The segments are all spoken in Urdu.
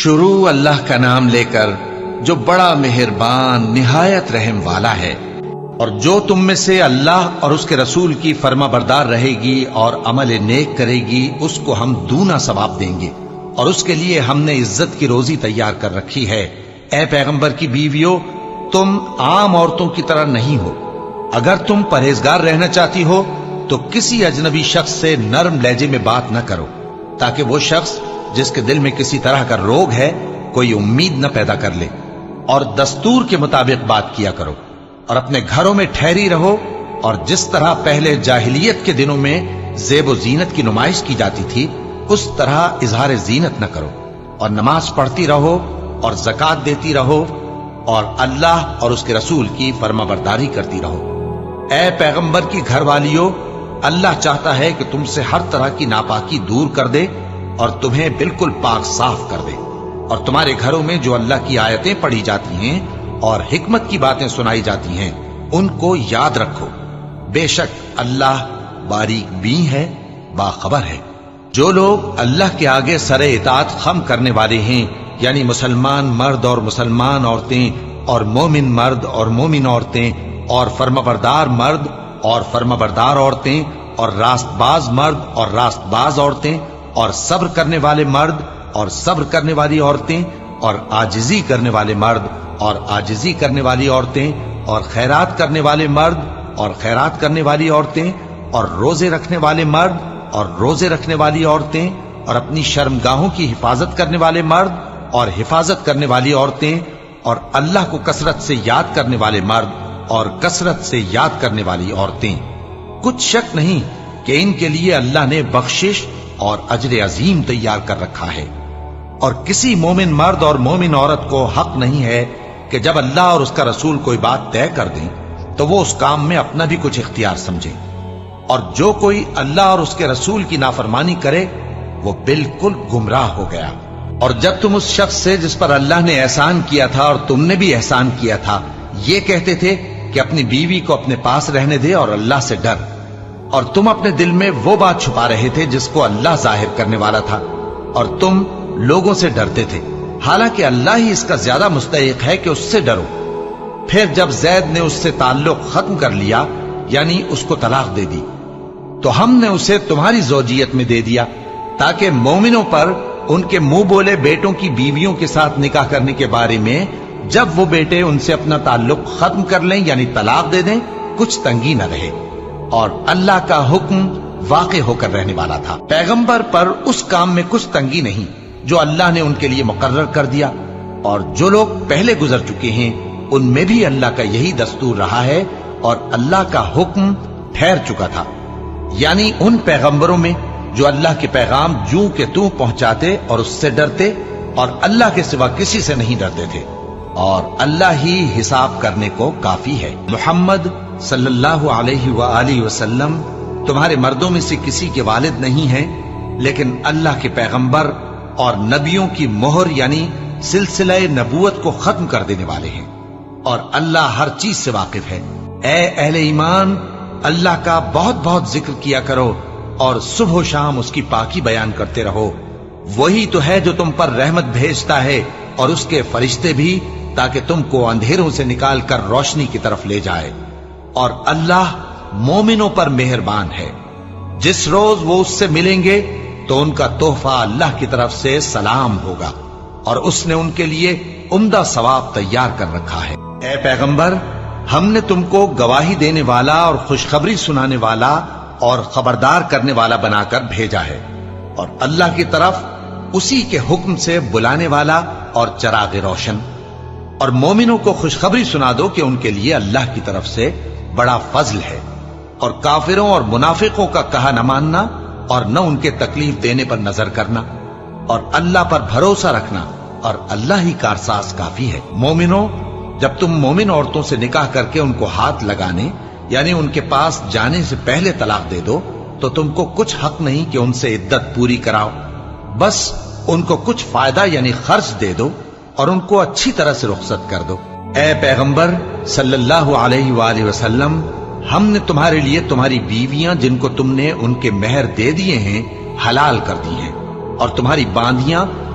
شروع اللہ کا نام لے کر جو بڑا مہربان نہایت رحم والا ہے۔ اور جو تم میں سے اللہ اور اس کے رسول کی فرما بردار رہے گی اور عمل نیک کرے گی اس کو ہم دونا ثواب دیں گے، اور اس کے لیے ہم نے عزت کی روزی تیار کر رکھی ہے۔ اے پیغمبر کی بیویوں، تم عام عورتوں کی طرح نہیں ہو۔ اگر تم پرہیزگار رہنا چاہتی ہو تو کسی اجنبی شخص سے نرم لہجے میں بات نہ کرو، تاکہ وہ شخص جس کے دل میں کسی طرح کا روگ ہے کوئی امید نہ پیدا کر لے۔ اور دستور کے مطابق بات کیا کرو، اور اپنے گھروں میں ٹھہری رہو، اور جس طرح پہلے جاہلیت کے دنوں میں زیب و زینت کی نمائش کی جاتی تھی اس طرح اظہار زینت نہ کرو، اور نماز پڑھتی رہو اور زکوٰۃ دیتی رہو، اور اللہ اور اس کے رسول کی فرما برداری کرتی رہو۔ اے پیغمبر کی گھر والیو، اللہ چاہتا ہے کہ تم سے ہر طرح کی ناپاکی دور کر دے اور تمہیں بالکل پاک صاف کر دے، اور تمہارے گھروں میں جو اللہ کی آیتیں پڑھی جاتی ہیں اور حکمت کی باتیں سنائی جاتی ہیں ان کو یاد رکھو، بے شک اللہ باریک بین ہے، باخبر ہے۔ جو لوگ اللہ کے آگے سر اطاعت خم کرنے والے ہیں، یعنی مسلمان مرد اور مسلمان عورتیں، اور مومن مرد اور مومن عورتیں، اور فرمانبردار مرد اور فرمانبردار عورتیں، اور راست باز مرد اور راست باز عورتیں، اور صبر کرنے والے مرد اور صبر کرنے والی عورتیں، اور عاجزی کرنے والے مرد اور عاجزی کرنے والی عورتیں، اور خیرات کرنے والے مرد اور خیرات کرنے والی عورتیں، اور روزے رکھنے والے مرد اور روزے رکھنے والی عورتیں، اور اپنی شرمگاہوں کی حفاظت کرنے والے مرد اور حفاظت کرنے والی عورتیں، اور اللہ کو کثرت سے یاد کرنے والے مرد اور کثرت سے یاد کرنے والی عورتیں۔ کچھ شک نہیں کہ ان کے لیے اللہ نے بخشش اور اجر عظیم تیار کر رکھا ہے۔ اور کسی مومن مرد اور مومن عورت کو حق نہیں ہے کہ جب اللہ اور اس کا رسول کوئی بات طے کر دیں تو وہ اس کام میں اپنا بھی کچھ اختیار سمجھے، اور جو کوئی اللہ اور اس کے رسول کی نافرمانی کرے وہ بالکل گمراہ ہو گیا۔ اور جب تم اس شخص سے جس پر اللہ نے احسان کیا تھا اور تم نے بھی احسان کیا تھا یہ کہتے تھے کہ اپنی بیوی کو اپنے پاس رہنے دے اور اللہ سے ڈر، اور تم اپنے دل میں وہ بات چھپا رہے تھے جس کو اللہ ظاہر کرنے والا تھا، اور تم لوگوں سے ڈرتے تھے، حالانکہ اللہ ہی اس کا زیادہ مستحق ہے کہ اس سے ڈرو۔ پھر جب زید نے اس سے تعلق ختم کر لیا، یعنی اس کو طلاق دے دی، تو ہم نے اسے تمہاری زوجیت میں دے دیا تاکہ مومنوں پر ان کے منہ بولے بیٹوں کی بیویوں کے ساتھ نکاح کرنے کے بارے میں جب وہ بیٹے ان سے اپنا تعلق ختم کر لیں یعنی طلاق دے دیں کچھ تنگی نہ رہے، اور اللہ کا حکم واقع ہو کر رہنے والا تھا۔ پیغمبر پر اس کام میں کچھ تنگی نہیں جو اللہ نے ان کے لیے مقرر کر دیا، اور جو لوگ پہلے گزر چکے ہیں ان میں بھی اللہ کا یہی دستور رہا ہے، اور اللہ کا حکم ٹھہر چکا تھا، یعنی ان پیغمبروں میں جو اللہ کے پیغام جوں کہ توں پہنچاتے اور اس سے ڈرتے اور اللہ کے سوا کسی سے نہیں ڈرتے تھے، اور اللہ ہی حساب کرنے کو کافی ہے۔ محمد صلی اللہ علیہ وآلہ وسلم تمہارے مردوں میں سے کسی کے والد نہیں ہیں، لیکن اللہ کے پیغمبر اور نبیوں کی مہر یعنی سلسلہ نبوت کو ختم کر دینے والے ہیں، اور اللہ ہر چیز سے واقف ہے۔ اے اہل ایمان، اللہ کا بہت بہت ذکر کیا کرو اور صبح و شام اس کی پاکی بیان کرتے رہو، وہی تو ہے جو تم پر رحمت بھیجتا ہے اور اس کے فرشتے بھی، تاکہ تم کو اندھیروں سے نکال کر روشنی کی طرف لے جائے، اور اللہ مومنوں پر مہربان ہے۔ جس روز وہ اس سے ملیں گے تو ان کا تحفہ اللہ کی طرف سے سلام ہوگا، اور اس نے ان کے لیے عمدہ ثواب تیار کر رکھا ہے۔ اے پیغمبر، ہم نے تم کو گواہی دینے والا اور خوشخبری سنانے والا اور خبردار کرنے والا بنا کر بھیجا ہے، اور اللہ کی طرف اسی کے حکم سے بلانے والا اور چراغ روشن۔ اور مومنوں کو خوشخبری سنا دو کہ ان کے لیے اللہ کی طرف سے بڑا فضل ہے، اور کافروں اور منافقوں کا کہا نہ ماننا اور نہ ان کے تکلیف دینے پر نظر کرنا، اور اللہ پر بھروسہ رکھنا، اور اللہ ہی کارساز کافی ہے۔ مومنوں، جب تم مومن عورتوں سے نکاح کر کے ان کو ہاتھ لگانے یعنی ان کے پاس جانے سے پہلے طلاق دے دو تو تم کو کچھ حق نہیں کہ ان سے عدت پوری کراؤ، بس ان کو کچھ فائدہ یعنی خرچ دے دو اور ان کو اچھی طرح سے رخصت کر دو۔ اے پیغمبر صلی اللہ علیہ وآلہ وسلم، ہم نے تمہارے لیے تمہاری بیویاں جن کو تم نے ان کے مہر دے دیے ہیں حلال کر دی ہیں، اور تمہاری باندیاں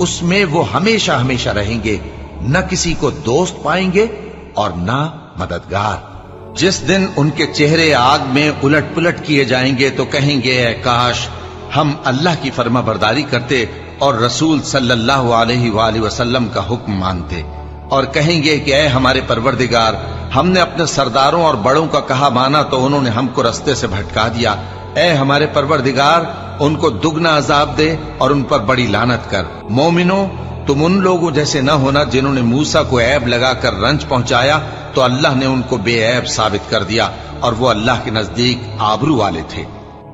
اس میں وہ ہمیشہ ہمیشہ رہیں گے، نہ کسی کو دوست پائیں گے اور نہ مددگار۔ جس دن ان کے چہرے آگ میں الٹ پلٹ کیے جائیں گے تو کہیں گے اے کاش ہم اللہ کی فرما برداری کرتے اور رسول صلی اللہ علیہ وآلہ وسلم کا حکم مانتے، اور کہیں گے کہ اے ہمارے پروردگار، ہم نے اپنے سرداروں اور بڑوں کا کہا مانا تو انہوں نے ہم کو رستے سے بھٹکا دیا۔ اے ہمارے پروردگار، ان کو دگنا عذاب دے اور ان پر بڑی لعنت کر۔ مومنوں، تم ان لوگوں جیسے نہ ہونا جنہوں نے موسیٰ کو عیب لگا کر رنج پہنچایا تو اللہ نے ان کو بے عیب ثابت کر دیا اور وہ اللہ کے نزدیک آبرو والے تھے۔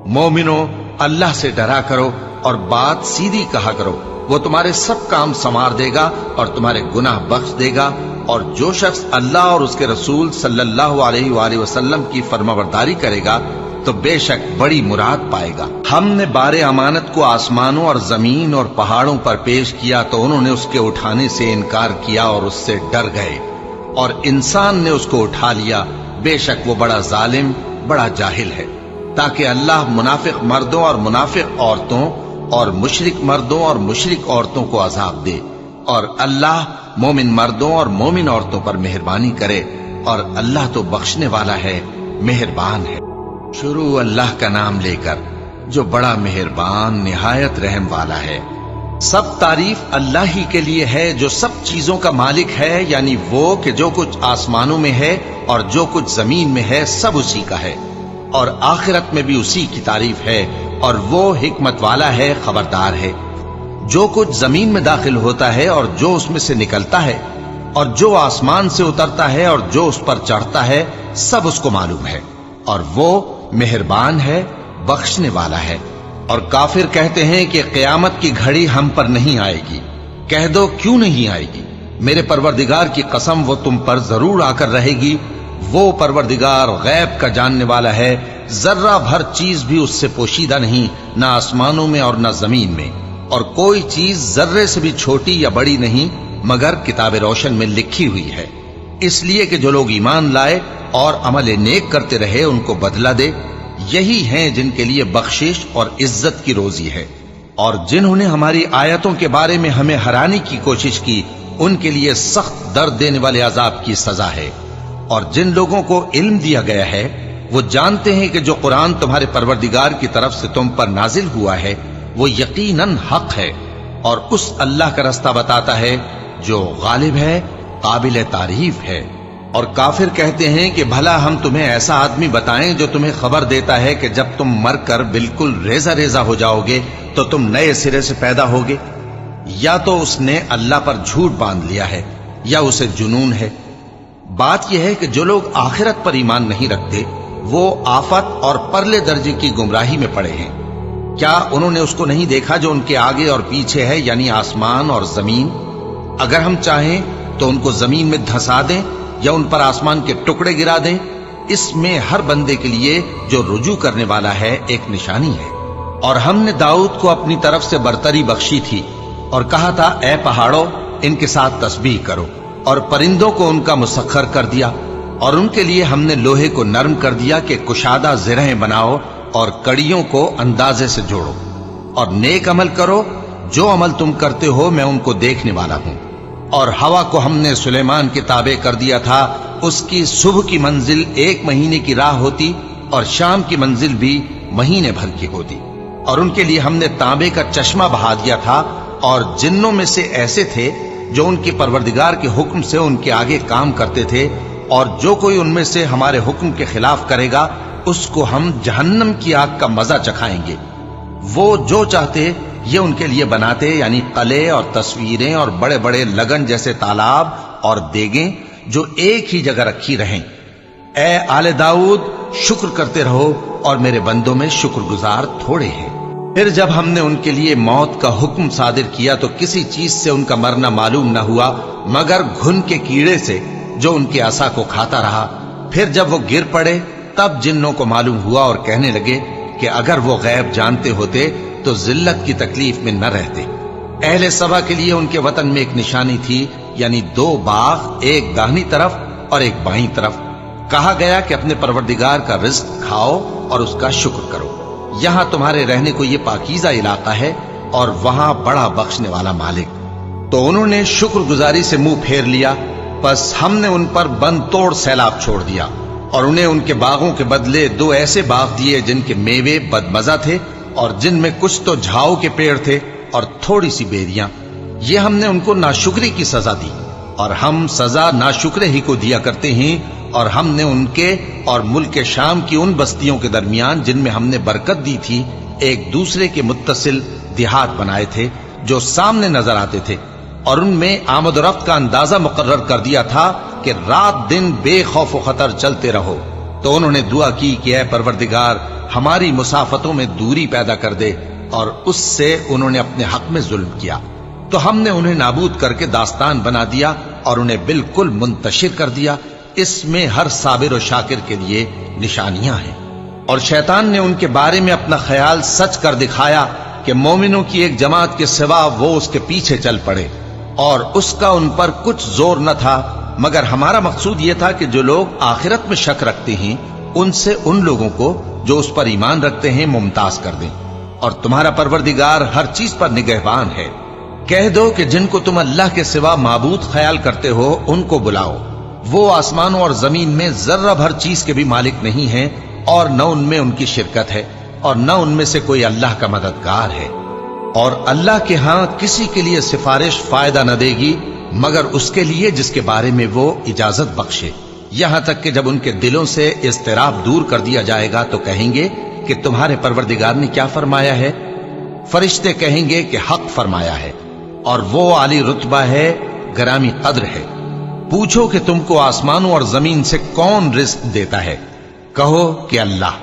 مومنوں، اللہ سے ڈرا کرو اور بات سیدھی کہا کرو، وہ تمہارے سب کام سنوار دے گا اور تمہارے گناہ بخش دے گا، اور جو شخص اللہ اور اس کے رسول صلی اللہ علیہ وآلہ وسلم کی فرمانبرداری کرے گا تو بے شک بڑی مراد پائے گا۔ ہم نے بار امانت کو آسمانوں اور زمین اور پہاڑوں پر پیش کیا تو انہوں نے اس کے اٹھانے سے انکار کیا اور اس سے ڈر گئے، اور انسان نے اس کو اٹھا لیا، بے شک وہ بڑا ظالم، بڑا جاہل ہے، تاکہ اللہ منافق مردوں اور منافق عورتوں اور مشرک مردوں اور مشرک عورتوں کو عذاب دے، اور اللہ مومن مردوں اور مومن عورتوں پر مہربانی کرے، اور اللہ تو بخشنے والا ہے، مہربان ہے۔ شروع اللہ کا نام لے کر جو بڑا مہربان نہایت رحم والا ہے۔ سب تعریف اللہ ہی کے لیے ہے جو سب چیزوں کا مالک ہے، یعنی وہ کہ جو کچھ آسمانوں میں ہے اور جو کچھ زمین میں ہے سب اسی کا ہے، اور آخرت میں بھی اسی کی تعریف ہے، اور وہ حکمت والا ہے، خبردار ہے۔ جو کچھ زمین میں داخل ہوتا ہے اور جو اس میں سے نکلتا ہے اور جو آسمان سے اترتا ہے اور جو اس پر چڑھتا ہے سب اس کو معلوم ہے، اور وہ مہربان ہے، بخشنے والا ہے۔ اور کافر کہتے ہیں کہ قیامت کی گھڑی ہم پر نہیں آئے گی۔ کہہ دو کیوں نہیں آئے گی؟ میرے پروردگار کی قسم وہ تم پر ضرور آ کر رہے گی۔ وہ پروردگار غیب کا جاننے والا ہے، ذرہ بھر چیز بھی اس سے پوشیدہ نہیں، نہ آسمانوں میں اور نہ زمین میں، اور کوئی چیز ذرے سے بھی چھوٹی یا بڑی نہیں مگر کتاب روشن میں لکھی ہوئی ہے، اس لیے کہ جو لوگ ایمان لائے اور عمل نیک کرتے رہے ان کو بدلہ دے۔ یہی ہیں جن کے لیے بخشش اور عزت کی روزی ہے، اور جنہوں نے ہماری آیتوں کے بارے میں ہمیں ہرانے کی کوشش کی ان کے لیے سخت درد دینے والے عذاب کی سزا ہے۔ اور جن لوگوں کو علم دیا گیا ہے وہ جانتے ہیں کہ جو قرآن تمہارے پروردگار کی طرف سے تم پر نازل ہوا ہے وہ یقیناً حق ہے، اور اس اللہ کا رستہ بتاتا ہے جو غالب ہے، قابل تعریف ہے۔ اور کافر کہتے ہیں کہ بھلا ہم تمہیں ایسا آدمی بتائیں جو تمہیں خبر دیتا ہے کہ جب تم مر کر بالکل ریزہ ریزہ ہو جاؤ گے تو تم نئے سرے سے پیدا ہوگے؟ یا تو اس نے اللہ پر جھوٹ باندھ لیا ہے یا اسے جنون ہے۔ بات یہ ہے کہ جو لوگ آخرت پر ایمان نہیں رکھتے وہ آفت اور پرلے درجے کی گمراہی میں پڑے ہیں۔ کیا انہوں نے اس کو نہیں دیکھا جو ان کے آگے اور پیچھے ہے، یعنی آسمان اور زمین؟ اگر ہم چاہیں تو ان کو زمین میں دھسا دیں یا ان پر آسمان کے ٹکڑے گرا دیں، اس میں ہر بندے کے لیے جو رجوع کرنے والا ہے ایک نشانی ہے۔ اور ہم نے داؤد کو اپنی طرف سے برتری بخشی تھی اور کہا تھا اے پہاڑوں ان کے ساتھ تسبیح کرو، اور پرندوں کو ان کا مسخر کر دیا، اور ان کے لیے ہم نے لوہے کو نرم کر دیا کہ کشادہ زرہیں بناؤ اور کڑیوں کو اندازے سے جوڑو، اور نیک عمل کرو، جو عمل تم کرتے ہو میں ان کو دیکھنے والا ہوں۔ اور ہوا کو ہم نے سلیمان کے تابع کر دیا تھا، اس کی صبح کی منزل 1 مہینے کی راہ ہوتی اور شام کی منزل بھی مہینے بھر کی ہوتی۔ اور ان کے لیے ہم نے تانبے کا چشمہ بہا دیا تھا، اور جنوں میں سے ایسے تھے جو ان کے پروردگار کے حکم سے ان کے آگے کام کرتے تھے، اور جو کوئی ان میں سے ہمارے حکم کے خلاف کرے گا اس کو ہم جہنم کی آگ کا مزہ چکھائیں گے۔ وہ جو چاہتے یہ ان کے لیے بناتے، یعنی قلعے اور تصویریں اور بڑے بڑے لگن جیسے تالاب اور دیگیں جو ایک ہی جگہ رکھی رہیں۔ اے آل داؤد، شکر کرتے رہو اور میرے بندوں میں شکر گزار تھوڑے ہیں۔ پھر جب ہم نے ان کے لیے موت کا حکم صادر کیا تو کسی چیز سے ان کا مرنا معلوم نہ ہوا مگر گھن کے کیڑے سے جو ان کے عصا کو کھاتا رہا۔ پھر جب وہ گر پڑے تب جنوں کو معلوم ہوا اور کہنے لگے کہ اگر وہ غیب جانتے ہوتے تو ذلت کی تکلیف میں نہ رہتے۔ اہل سبا کے لیے ان کے وطن میں ایک نشانی تھی، یعنی 2 باغ، ایک داہنی طرف اور ایک بائیں طرف۔ کہا گیا کہ اپنے پروردگار کا رزق کھاؤ اور اس کا شکر کرو۔ یہاں تمہارے رہنے کو یہ پاکیزہ علاقہ ہے، اور وہاں بڑا بخشنے والا مالک۔ تو انہوں نے شکر گزاری سے منہ پھیر لیا، پس ہم نے ان پر بند توڑ سیلاب چھوڑ دیا، اور انہیں ان کے باغوں کے بدلے 2 ایسے باغ دیے جن کے میوے بدمزہ تھے، اور جن میں کچھ تو جھاؤ کے پیڑ تھے اور تھوڑی سی بیریاں۔ یہ ہم نے ان کو ناشکری کی سزا دی، اور ہم سزا ناشکرے ہی کو دیا کرتے ہیں۔ اور ہم نے ان کے اور ملک شام کی ان بستیوں کے درمیان جن میں ہم نے برکت دی تھی ایک دوسرے کے متصل دیہات بنائے تھے جو سامنے نظر آتے تھے، اور ان میں آمد و رفت کا اندازہ مقرر کر دیا تھا کہ رات دن بے خوف و خطر چلتے رہو۔ تو انہوں نے دعا کی کہ اے پروردگار ہماری مسافتوں میں دوری پیدا کر دے، اور اس سے انہوں نے اپنے حق میں ظلم کیا، تو ہم نے انہیں نابود کر کے داستان بنا دیا اور انہیں بالکل منتشر کر دیا۔ اس میں ہر صابر و شاکر کے لیے نشانیاں ہیں۔ اور شیطان نے ان کے بارے میں اپنا خیال سچ کر دکھایا کہ مومنوں کی ایک جماعت کے سوا وہ اس کے پیچھے چل پڑے، اور اس کا ان پر کچھ زور نہ تھا، مگر ہمارا مقصود یہ تھا کہ جو لوگ آخرت میں شک رکھتے ہیں ان سے ان لوگوں کو جو اس پر ایمان رکھتے ہیں ممتاز کر دیں۔ اور تمہارا پروردگار ہر چیز پر نگہبان ہے۔ کہہ دو کہ جن کو تم اللہ کے سوا معبود خیال کرتے ہو ان کو بلاؤ، وہ آسمانوں اور زمین میں ذرہ بھر چیز کے بھی مالک نہیں ہیں، اور نہ ان میں ان کی شرکت ہے، اور نہ ان میں سے کوئی اللہ کا مددگار ہے۔ اور اللہ کے ہاں کسی کے لیے سفارش فائدہ نہ دے گی مگر اس کے لیے جس کے بارے میں وہ اجازت بخشے، یہاں تک کہ جب ان کے دلوں سے اضطراب دور کر دیا جائے گا تو کہیں گے کہ تمہارے پروردگار نے کیا فرمایا ہے؟ فرشتے کہیں گے کہ حق فرمایا ہے، اور وہ عالی رتبہ ہے، گرامی قدر ہے۔ پوچھو کہ تم کو آسمانوں اور زمین سے کون رزق دیتا ہے؟ کہو کہ اللہ،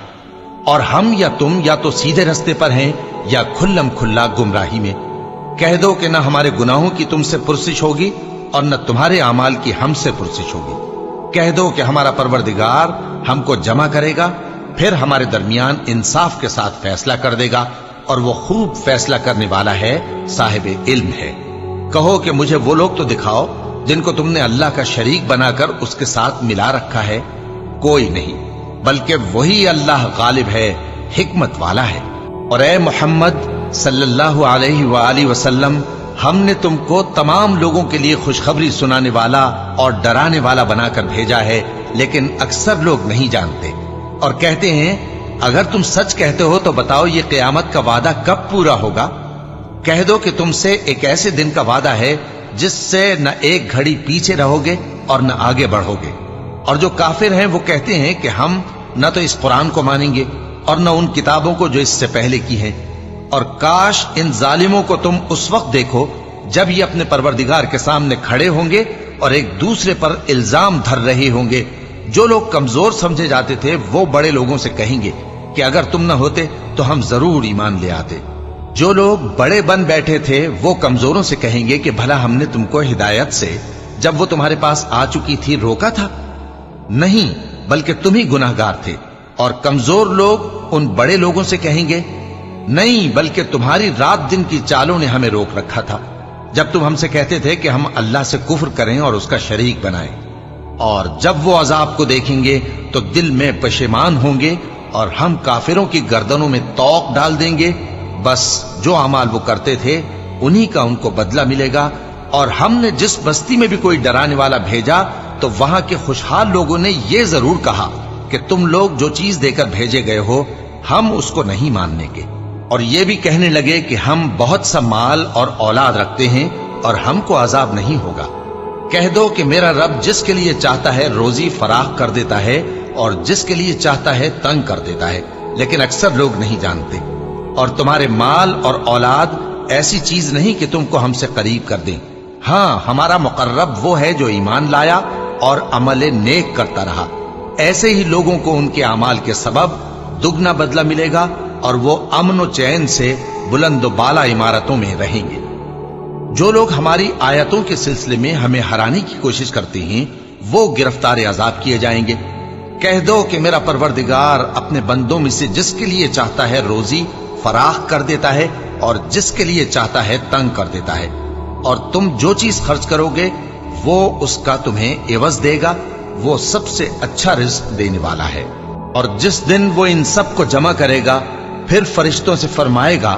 اور ہم یا تم یا تو سیدھے رستے پر ہیں یا کھلم کھلا گمراہی میں۔ کہہ دو کہ نہ ہمارے گناہوں کی تم سے پرسش ہوگی اور نہ تمہارے اعمال کی ہم سے پرسش ہوگی۔ کہہ دو کہ ہمارا پروردگار ہم کو جمع کرے گا، پھر ہمارے درمیان انصاف کے ساتھ فیصلہ کر دے گا، اور وہ خوب فیصلہ کرنے والا ہے، صاحب علم ہے۔ کہو کہ مجھے وہ لوگ تو دکھاؤ جن کو تم نے اللہ کا شریک بنا کر اس کے ساتھ ملا رکھا ہے۔ کوئی نہیں، بلکہ وہی اللہ غالب ہے، حکمت والا ہے۔ اور اے محمد صلی اللہ علیہ وآلہ وسلم، ہم نے تم کو تمام لوگوں کے لیے خوشخبری سنانے والا اور ڈرانے والا بنا کر بھیجا ہے، لیکن اکثر لوگ نہیں جانتے، اور کہتے ہیں اگر تم سچ کہتے ہو تو بتاؤ یہ قیامت کا وعدہ کب پورا ہوگا؟ کہہ دو کہ تم سے ایک ایسے دن کا وعدہ ہے جس سے نہ ایک گھڑی پیچھے رہو گے اور نہ آگے بڑھو گے۔ اور جو کافر ہیں وہ کہتے ہیں کہ ہم نہ تو اس قرآن کو مانیں گے اور نہ ان کتابوں کو جو اس سے پہلے کی ہیں، اور کاش ان ظالموں کو تم اس وقت دیکھو جب یہ اپنے پروردگار کے سامنے کھڑے ہوں گے اور ایک دوسرے پر الزام دھر رہے ہوں گے۔ جو لوگ کمزور سمجھے جاتے تھے وہ بڑے لوگوں سے کہیں گے کہ اگر تم نہ ہوتے تو ہم ضرور ایمان لے آتے۔ جو لوگ بڑے بن بیٹھے تھے وہ کمزوروں سے کہیں گے کہ بھلا ہم نے تم کو ہدایت سے جب وہ تمہارے پاس آ چکی تھی روکا تھا؟ نہیں، بلکہ تم ہی گناہگار تھے۔ اور کمزور لوگ ان بڑے لوگوں سے کہیں گے نہیں، بلکہ تمہاری رات دن کی چالوں نے ہمیں روک رکھا تھا جب تم ہم سے کہتے تھے کہ ہم اللہ سے کفر کریں اور اس کا شریک بنائیں۔ اور جب وہ عذاب کو دیکھیں گے تو دل میں پشیمان ہوں گے، اور ہم کافروں کی گردنوں میں طوق ڈال دیں گے۔ بس جو اعمال وہ کرتے تھے انہی کا ان کو بدلہ ملے گا۔ اور ہم نے جس بستی میں بھی کوئی ڈرانے والا بھیجا تو وہاں کے خوشحال لوگوں نے یہ ضرور کہا کہ تم لوگ جو چیز دے کر بھیجے گئے ہو ہم اس کو نہیں ماننے کے، اور یہ بھی کہنے لگے کہ ہم بہت سا مال اور اولاد رکھتے ہیں اور ہم کو عذاب نہیں ہوگا۔ کہہ دو کہ میرا رب جس کے لیے چاہتا ہے روزی فراخ کر دیتا ہے اور جس کے لیے چاہتا ہے تنگ کر دیتا ہے، لیکن اکثر لوگ نہیں جانتے۔ اور تمہارے مال اور اولاد ایسی چیز نہیں کہ تم کو ہم سے قریب کر دیں۔ ہاں، ہمارا مقرب وہ ہے جو ایمان لایا اور عمل نیک کرتا رہا۔ ایسے ہی لوگوں کو ان کے اعمال کے سبب دگنا بدلہ ملے گا، اور وہ امن و چین سے بلند و بالا عمارتوں میں رہیں گے۔ جو لوگ ہماری آیتوں کے سلسلے میں ہمیں ہرانے کی کوشش کرتے ہیں وہ گرفتار عذاب کیے جائیں گے۔ کہہ دو کہ میرا پروردگار اپنے بندوں میں سے جس کے لیے چاہتا ہے روزی فراخ کر دیتا ہے اور جس کے لیے چاہتا ہے تنگ کر دیتا ہے، اور تم جو چیز خرچ کرو گے وہ اس کا تمہیں عوض دے گا، وہ سب سے اچھا رزق دینے والا ہے۔ اور جس دن وہ ان سب کو جمع کرے گا پھر فرشتوں سے فرمائے گا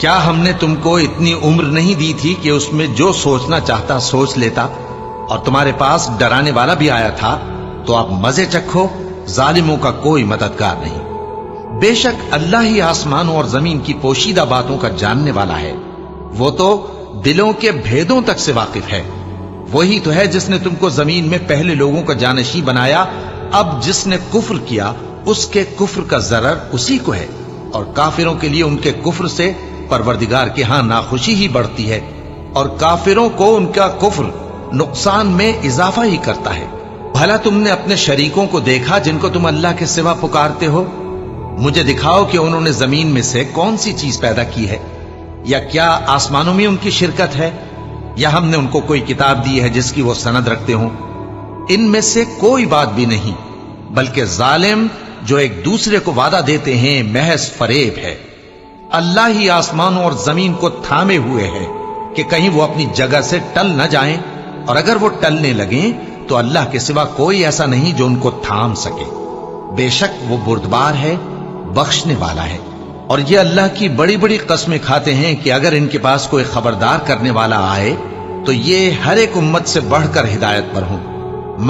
کیا ہم نے تم کو اتنی عمر نہیں دی تھی کہ اس میں جو سوچنا چاہتا سوچ لیتا، اور تمہارے پاس ڈرانے والا بھی آیا تھا؟ تو اب مزے چکھو، ظالموں کا کوئی مددگار نہیں۔ بے شک اللہ ہی آسمانوں اور زمین کی پوشیدہ باتوں کا جاننے والا ہے، وہ تو دلوں کے بھیدوں تک سے واقف ہے۔ وہی تو ہے جس نے تم کو زمین میں پہلے لوگوں کا جانشین بنایا، اب جس نے کفر کیا اس کے کفر کا ضرر اسی کو ہے، اور کافروں کے لیے ان کے کفر سے پروردگار کے ہاں ناخوشی ہی بڑھتی ہے، اور کافروں کو ان کا کفر نقصان میں اضافہ ہی کرتا ہے۔ بھلا تم نے اپنے شریکوں کو دیکھا جن کو تم اللہ کے سوا پکارتے ہو؟ مجھے دکھاؤ کہ انہوں نے زمین میں سے کون سی چیز پیدا کی ہے، یا کیا آسمانوں میں ان کی شرکت ہے، یا ہم نے ان کو کوئی کتاب دی ہے جس کی وہ سند رکھتے ہوں؟ ان میں سے کوئی بات بھی نہیں، بلکہ ظالم جو ایک دوسرے کو وعدہ دیتے ہیں محض فریب ہے۔ اللہ ہی آسمانوں اور زمین کو تھامے ہوئے ہے کہ کہیں وہ اپنی جگہ سے ٹل نہ جائیں، اور اگر وہ ٹلنے لگیں تو اللہ کے سوا کوئی ایسا نہیں جو ان کو تھام سکے۔ بے شک وہ بردبار ہے، بخشنے والا ہے۔ اور یہ اللہ کی بڑی بڑی قسمیں کھاتے ہیں کہ اگر ان کے پاس کوئی خبردار کرنے والا آئے تو یہ ہر ایک امت سے بڑھ کر ہدایت پر ہوں،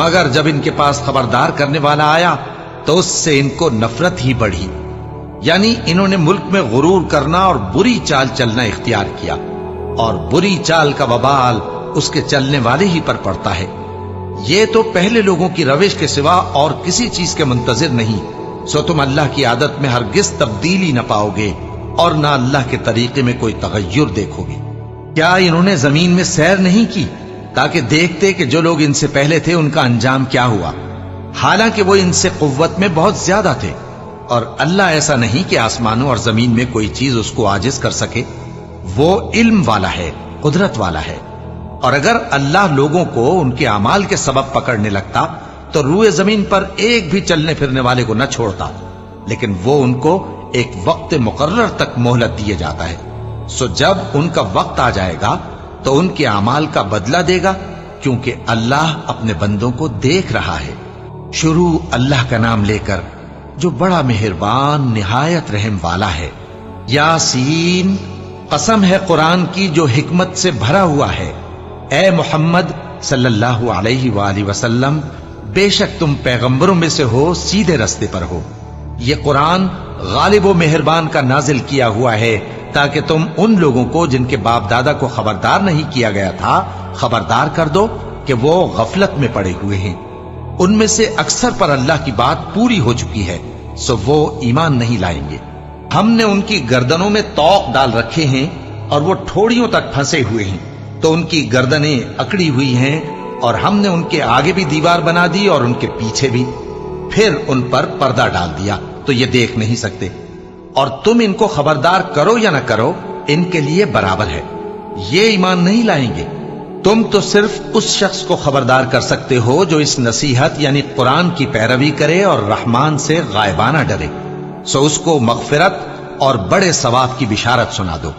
مگر جب ان کے پاس خبردار کرنے والا آیا تو اس سے ان کو نفرت ہی بڑھی، یعنی انہوں نے ملک میں غرور کرنا اور بری چال چلنا اختیار کیا، اور بری چال کا وبال اس کے چلنے والے ہی پر پڑتا ہے۔ یہ تو پہلے لوگوں کی روش کے سوا اور کسی چیز کے منتظر نہیں، سو تم اللہ کی عادت میں ہرگز تبدیلی نہ پاؤ گے اور نہ اللہ کے طریقے میں کوئی تغیر دیکھو گے۔ کیا انہوں نے زمین میں سیر نہیں کی تاکہ دیکھتے کہ جو لوگ ان سے پہلے تھے ان کا انجام کیا ہوا، حالانکہ وہ ان سے قوت میں بہت زیادہ تھے؟ اور اللہ ایسا نہیں کہ آسمانوں اور زمین میں کوئی چیز اس کو عاجز کر سکے، وہ علم والا ہے، قدرت والا ہے۔ اور اگر اللہ لوگوں کو ان کے اعمال کے سبب پکڑنے لگتا تو روئے زمین پر ایک بھی چلنے پھرنے والے کو نہ چھوڑتا، لیکن وہ ان کو ایک وقت مقرر تک مہلت دیے جاتا ہے، سو جب ان کا وقت آ جائے گا تو ان کے اعمال کا بدلہ دے گا، کیونکہ اللہ اپنے بندوں کو دیکھ رہا ہے۔ شروع اللہ کا نام لے کر جو بڑا مہربان نہایت رحم والا ہے۔ یاسین، قسم ہے قرآن کی جو حکمت سے بھرا ہوا ہے۔ اے محمد صلی اللہ علیہ وآلہ وسلم، بے شک تم پیغمبروں میں سے ہو، سیدھے رستے پر ہو۔ یہ قرآن غالب و مہربان کا نازل کیا ہوا ہے تاکہ تم ان لوگوں کو جن کے باپ دادا کو خبردار نہیں کیا گیا تھا خبردار کر دو کہ وہ غفلت میں پڑے ہوئے ہیں۔ ان میں سے اکثر پر اللہ کی بات پوری ہو چکی ہے، سو وہ ایمان نہیں لائیں گے۔ ہم نے ان کی گردنوں میں طوق ڈال رکھے ہیں اور وہ ٹھوڑیوں تک پھنسے ہوئے ہیں، تو ان کی گردنیں اکڑی ہوئی ہیں، اور ہم نے ان کے آگے بھی دیوار بنا دی اور ان کے پیچھے بھی، پھر ان پر پردہ ڈال دیا تو یہ دیکھ نہیں سکتے۔ اور تم ان کو خبردار کرو یا نہ کرو ان کے لیے برابر ہے، یہ ایمان نہیں لائیں گے۔ تم تو صرف اس شخص کو خبردار کر سکتے ہو جو اس نصیحت یعنی قرآن کی پیروی کرے اور رحمان سے غائبانہ ڈرے، سو اس کو مغفرت اور بڑے ثواب کی بشارت سنا دو۔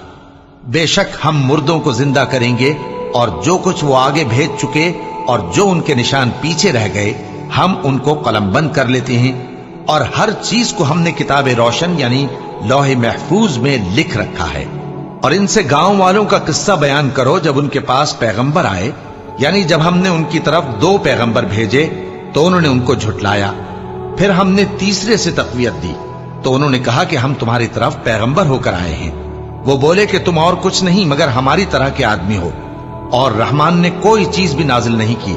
بے شک ہم مردوں کو زندہ کریں گے، اور جو کچھ وہ آگے بھیج چکے اور جو ان کے نشان پیچھے رہ گئے ہم ان کو قلم بند کر لیتے ہیں، اور ہر چیز کو ہم نے کتاب روشن یعنی لوح محفوظ میں لکھ رکھا ہے۔ اور ان سے گاؤں والوں کا قصہ بیان کرو جب ان کے پاس پیغمبر آئے، یعنی جب ہم نے ان کی طرف 2 پیغمبر بھیجے تو انہوں نے ان کو جھٹلایا، پھر ہم نے تیسرے سے تقویت دی تو انہوں نے کہا کہ ہم تمہاری طرف پیغمبر ہو کر آئے ہیں۔ وہ بولے کہ تم اور کچھ نہیں مگر ہماری طرح کے آدمی ہو، اور رحمان نے کوئی چیز بھی نازل نہیں کی